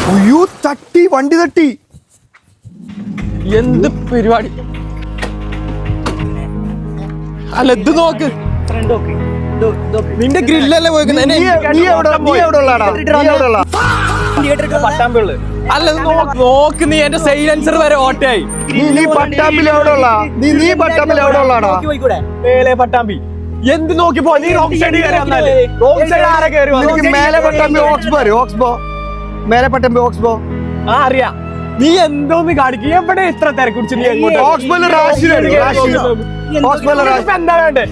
അയ്യോ തട്ടി വണ്ടി തട്ടി എന്ത് പരിപാടി അല്ല ഇത് നോക്ക് നിന്റെ ഗ്രില്ലല്ലേ അല്ല നോക്ക് നീ എന്റെ സൈലൻസർ വരെ ഓട്ടായി നീ പട്ടാമ്പിൽ എവിടെ ഉള്ള നീ പട്ടാമ്പിൽ എവിടെ ഉള്ളാടാ പട്ടാമ്പി എന്ത് നോക്കി പോ നീ റോങ് സൈഡ് കയറി വന്നാലേ റോങ് സൈഡ് ആരെ കയറി നിനക്ക് മേലെ പട്ടാമ്പി ഓക്സ്ബോ മേലെ പട്ടാമ്പി ഓക്സ്ബോ ആ അറിയാം നീ എന്തോന്ന് കാണിക്കും എവിടെ ഇത്ര തിരക്കുടിച്ച് നീ എങ്ങോട്ട് ഓക്സ്ബോയില് എന്താ വേണ്ടേ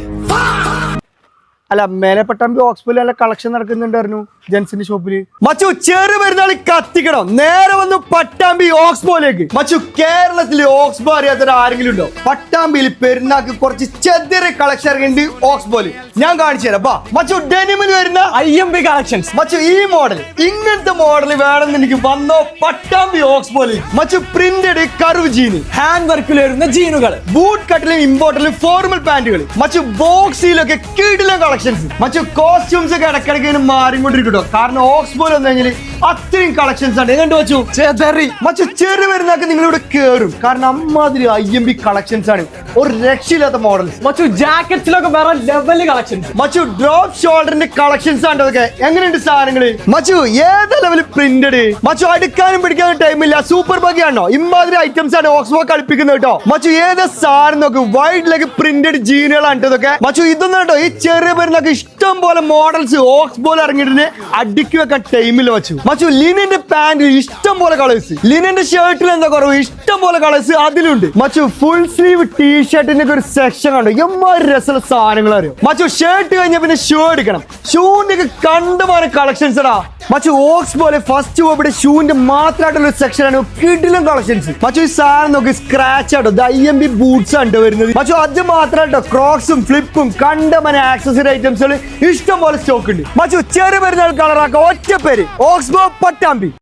അല്ല മേലെ പട്ടാമ്പി ഓക്സ്ബോയിൽ നല്ല കളക്ഷൻ നടക്കുന്നുണ്ടായിരുന്നു ജെൻസിന്റെ ഷോപ്പില് മച്ചു ചെറു പെരുന്നാൾ കത്തിക്കണം നേരെ വന്ന് പട്ടാമ്പി ഓക്സ്ബോയിലേക്ക് മച്ചു കേരളത്തില് ഓക്സ്ബോ അറിയാത്ത ആരെങ്കിലും ഉണ്ടോ പട്ടാമ്പിയിൽ പെരുന്നാൾക്ക് കുറച്ച് ചെറിയ കളക്ഷൻ ഇറങ്ങിണ്ട് ഓക്സ്ബോയില് ഞാൻ കാണിച്ചു തരാം മച്ചു ഡെനിമിന് വരുന്ന IMB കളക്ഷൻസ് മച്ചു ഈ മോഡൽ ഇങ്ങനത്തെ മോഡൽ വേണമെന്ന് എനിക്ക് വന്നോ പട്ടാമ്പി ഓക്സ്ബോയില് മച്ചു പ്രിന്റഡ് കർവ് ജീന് ഹാൻഡ് വർക്കിൽ വരുന്ന ജീനുകൾ ബൂട്ട് കട്ടിലും ഇമ്പോർട്ടിലും ഫോർമൽ പാന്റുകൾ മച്ചു ബോക്സിലൊക്കെ കീഴിലും കളക്ഷൻസ് മച്ചു കോസ്റ്റ്യൂംസ് ഒക്കെ ഇടക്കിടക്ക് മാറിക്കൊണ്ടിരിക്കും കാരണം ഓക്സ്ബോയിൽ വന്നു കഴിഞ്ഞാൽ അത്രയും കളക്ഷൻസ് ആണ് കണ്ടു വെച്ചു മച്ചു ചെറിയ വരുന്നൊക്കെ നിങ്ങൾ ഇവിടെ കേറും കാരണം അമ്മാതിരി IMB കളക്ഷൻസ് ആണ് ഒരു രക്ഷയില്ലാത്ത മോഡൽസ് മച്ചു ജാക്കറ്റ്സിലൊക്കെ വേറെ ലെവൽ കളക്ഷൻസ് മച്ചു ഡ്രോപ്പ് ഷോൾഡറിന്റെ കളക്ഷൻസ് ആണ് അതൊക്കെ എങ്ങനെയുണ്ട് സാധനങ്ങള് മച്ചു ഏത് ലെവൽ പ്രിന്റഡ് മച്ചു അടുക്കാനും പിടിക്കാനും ടൈമില്ല സൂപ്പർ ബഗിയാണോ ഇമാതിരി ഐറ്റംസ് ആണ് ഓക്സ്ബോ കളിപ്പിക്കുന്നത് കേട്ടോ മച്ചു ഏത് സാധനം നോക്ക് വൈഡ് ലെഗ് പ്രിന്റഡ് ജീനുകളാണ് ഇതൊക്കെ മച്ചു ഇതൊന്നും കേട്ടോ ഈ ചെറിയ വരുന്നൊക്കെ ഇഷ്ടം പോലെ മോഡൽസ് ഓക്സ്ബോയിൽ ഇറങ്ങിയിട്ട് അടുക്കി വെക്കാൻ ടൈമിൽ മച്ചു ലിനന്റെ പാന്റ് ഇഷ്ടം പോലെ കളേഴ്സ് ലിനന്റെ ഷർട്ടിൽ എന്താ കുറവ് ഇഷ്ടം പോലെ കളേഴ്സ് അതിലുണ്ട് മച്ചു ഫുൾ സ്ലീവ് ടീഷർട്ടിന്റെ ഒരു സെക്ഷൻ കണ്ടു എമ്മാതിരി രസമുള്ള സാധനങ്ങൾ അറിയോ മച്ചു ഷർട്ട് കഴിഞ്ഞ പിന്നെ ഷൂ എടുക്കണം ഷൂന്റെ ഒക്കെ കണ്ടുമാനം കളക്ഷൻസ് എടാ മച്ചു ഓക്സ്ബോയിലെ ഫസ്റ്റ് ഇവിടെ ഷൂന്റെ മാത്രമായിട്ടുള്ള ഒരു സെക്ഷൻ ആണ് കിടിലം കളക്ഷൻസ് മച്ചു ഈ സാധനം നോക്കി സ്ക്രാച്ച് ആട്ടോ IMB ബൂട്ട്സ് ആണ് വരുന്നത് മച്ചു അത് മാത്രമായിട്ടോ ക്രോക്സും ഫ്ലിപ്പും കണ്ടമാനം ആക്സസറി ഐറ്റംസുകൾ ഇഷ്ടം പോലെ സ്റ്റോക്ക് ഉണ്ട് മച്ചു ചെറിയ പെരുന്നാൾ കളറാക്ക ഒറ്റ പേര് ഓക്സ്ബോ പട്ടാമ്പി.